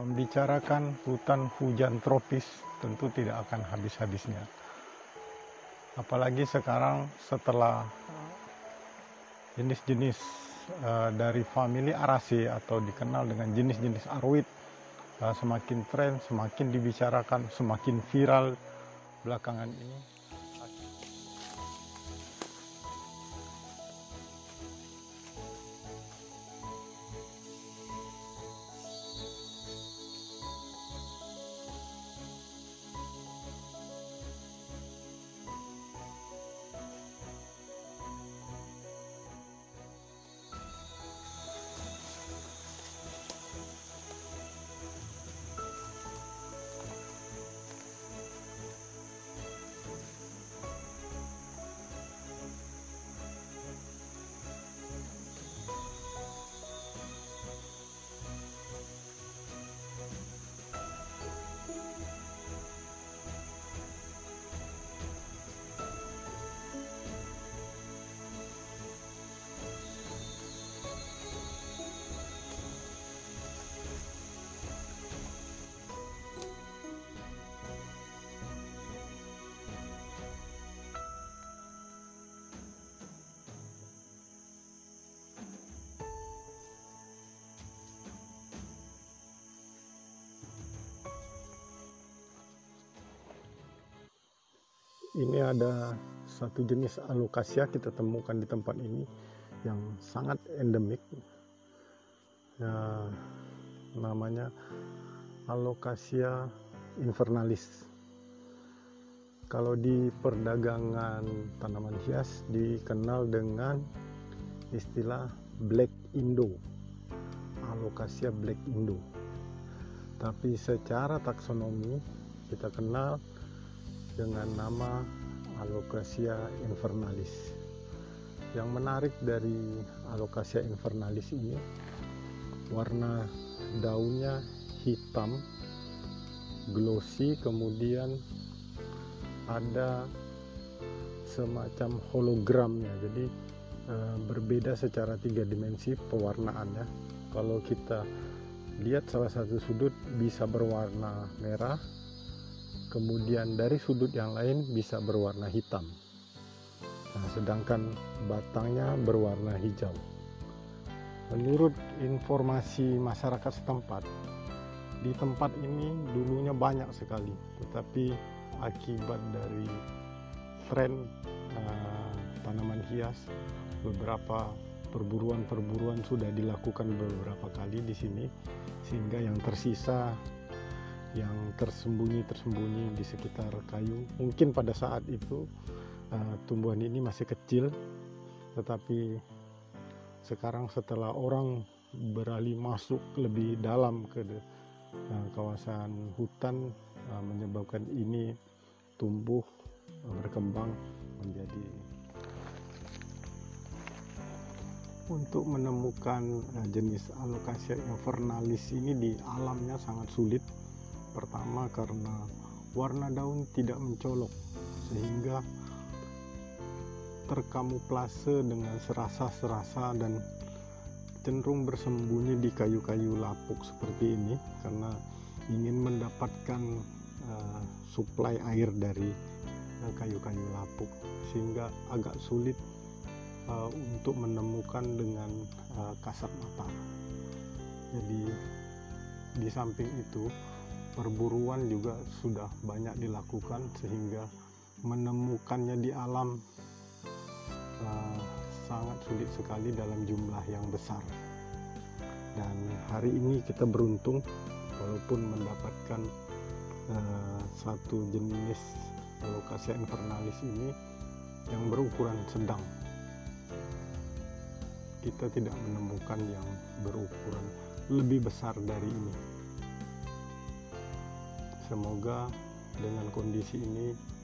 Membicarakan hutan hujan tropis tentu tidak akan habis-habisnya. Apalagi sekarang setelah jenis-jenis dari famili Araceae atau dikenal dengan jenis-jenis aroid semakin tren, semakin dibicarakan, semakin viral belakangan ini. Ini ada satu jenis alocasia kita temukan di tempat ini yang sangat endemik, ya, namanya Alocasia invernalis. Kalau di perdagangan tanaman hias dikenal dengan istilah Black Indo, Alocasia Black Indo. Tapi secara taksonomi kita kenal dengan nama Alocasia invernalis. Yang menarik dari Alocasia invernalis ini, warna daunnya hitam, glossy, kemudian ada semacam hologramnya, jadi berbeda secara 3 dimensi pewarnaannya. Kalau kita lihat salah satu sudut bisa berwarna merah, kemudian dari sudut yang lain bisa berwarna hitam. Nah, sedangkan batangnya berwarna hijau. Menurut informasi masyarakat setempat, di tempat ini dulunya banyak sekali, tetapi akibat dari tren tanaman hias, beberapa perburuan sudah dilakukan beberapa kali di sini, sehingga yang tersisa, yang tersembunyi di sekitar kayu. Mungkin pada saat itu tumbuhan ini masih kecil, tetapi sekarang setelah orang beralih masuk lebih dalam ke kawasan hutan, menyebabkan ini tumbuh berkembang menjadi. Untuk menemukan jenis Alocasia invernalis ini di alamnya sangat sulit. Pertama, karena warna daun tidak mencolok sehingga terkamuflase dengan serasa-serasa dan cenderung bersembunyi di kayu-kayu lapuk seperti ini, karena ingin mendapatkan suplai air dari kayu-kayu lapuk, sehingga agak sulit untuk menemukan dengan kasat mata. Jadi di samping itu perburuan juga sudah banyak dilakukan, sehingga menemukannya di alam sangat sulit sekali dalam jumlah yang besar. Dan hari ini kita beruntung walaupun mendapatkan satu jenis Alocasia invernalis ini yang berukuran sedang. Kita tidak menemukan yang berukuran lebih besar dari ini. Semoga dengan kondisi ini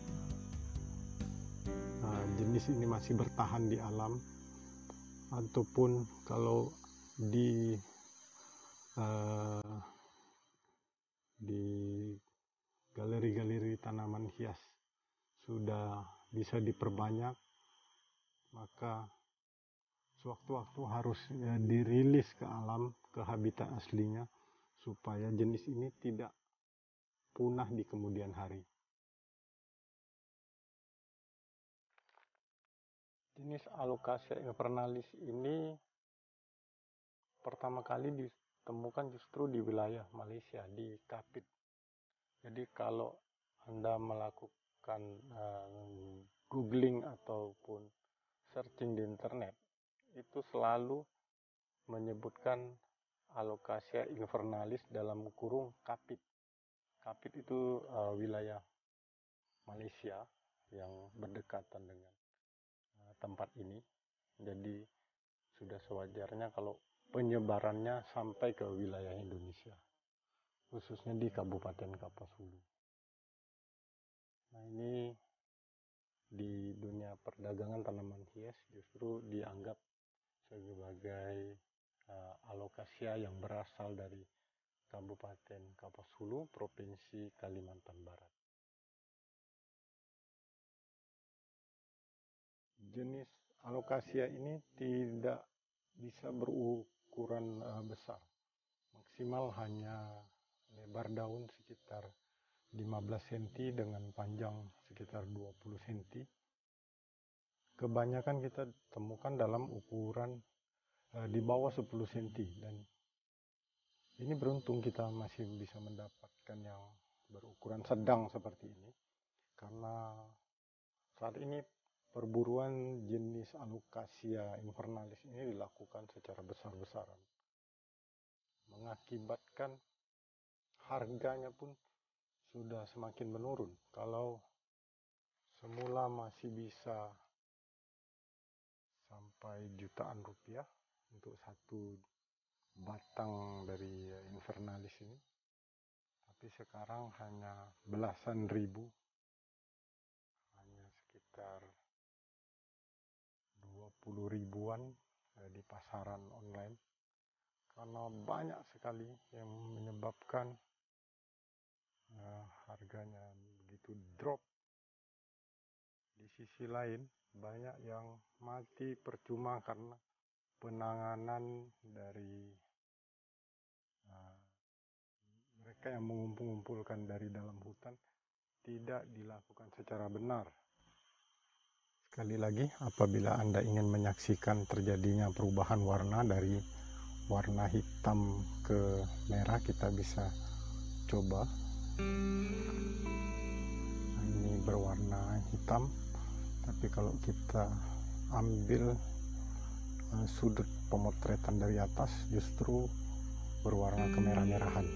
jenis ini masih bertahan di alam, ataupun kalau di galeri-galeri tanaman hias sudah bisa diperbanyak, maka sewaktu-waktu harus dirilis ke alam, ke habitat aslinya, supaya jenis ini tidak punah di kemudian hari. Jenis Alocasia invernalis ini pertama kali ditemukan justru di wilayah Malaysia, di Kapit. Jadi kalau Anda melakukan googling ataupun searching di internet, itu selalu menyebutkan Alocasia invernalis dalam kurung Kapit. Kapit itu wilayah Malaysia yang berdekatan dengan tempat ini. Jadi sudah sewajarnya kalau penyebarannya sampai ke wilayah Indonesia, khususnya di Kabupaten Kapuas Hulu. Nah, ini di dunia perdagangan tanaman hias justru dianggap sebagai Alocasia yang berasal dari Kabupaten Kapuas Hulu, Provinsi Kalimantan Barat. Jenis Alocasia ini tidak bisa berukuran besar, maksimal hanya lebar daun sekitar 15 cm dengan panjang sekitar 20 cm. Kebanyakan kita temukan dalam ukuran di bawah 10 cm, dan ini beruntung kita masih bisa mendapatkan yang berukuran sedang seperti ini, karena saat ini perburuan jenis Alocasia invernalis ini dilakukan secara besar-besaran, mengakibatkan harganya pun sudah semakin menurun. Kalau semula masih bisa sampai jutaan rupiah untuk satu batang dari invernalis ini, tapi sekarang hanya belasan ribu, hanya sekitar 20 ribuan di pasaran online, karena banyak sekali yang menyebabkan harganya begitu drop. Di sisi lain, banyak yang mati percuma karena penanganan dari mereka yang mengumpulkan dari dalam hutan tidak dilakukan secara benar. Sekali lagi, apabila Anda ingin menyaksikan terjadinya perubahan warna dari warna hitam ke merah, kita bisa coba. Nah, ini berwarna hitam, tapi kalau kita ambil sudut pemotretan dari atas justru berwarna kemerah-merahan.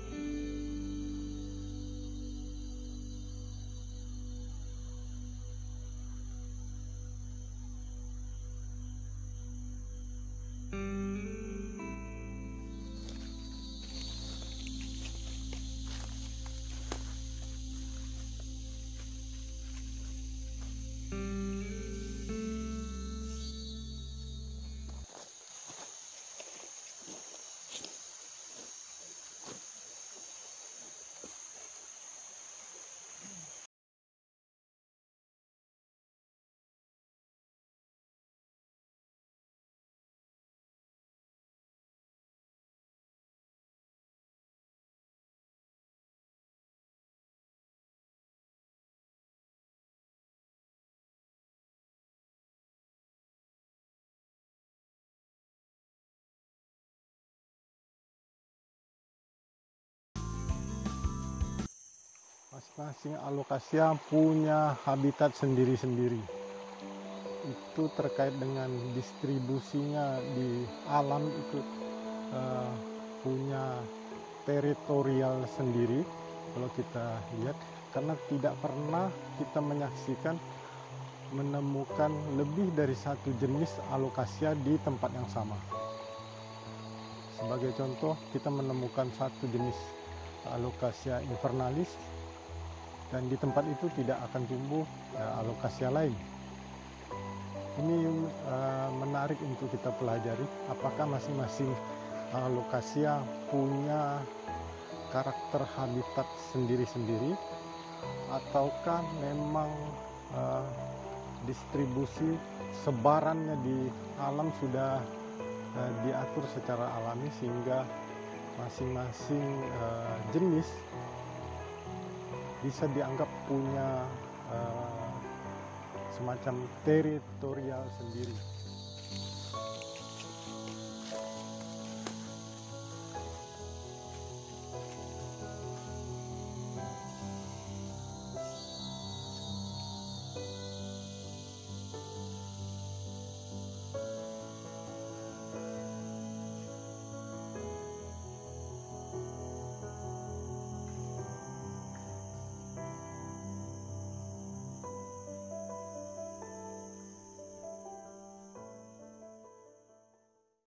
Masing-masing Alocasia punya habitat sendiri-sendiri. Itu terkait dengan distribusinya di alam, itu punya teritorial sendiri. Kalau kita lihat, karena tidak pernah kita menyaksikan menemukan lebih dari satu jenis Alocasia di tempat yang sama. Sebagai contoh, kita menemukan satu jenis Alocasia invernalis, dan di tempat itu tidak akan tumbuh Alocasia lain. Ini menarik untuk kita pelajari, apakah masing-masing Alocasia punya karakter habitat sendiri-sendiri, ataukah memang distribusi sebarannya di alam sudah diatur secara alami, sehingga masing-masing jenis bisa dianggap punya semacam teritorial sendiri.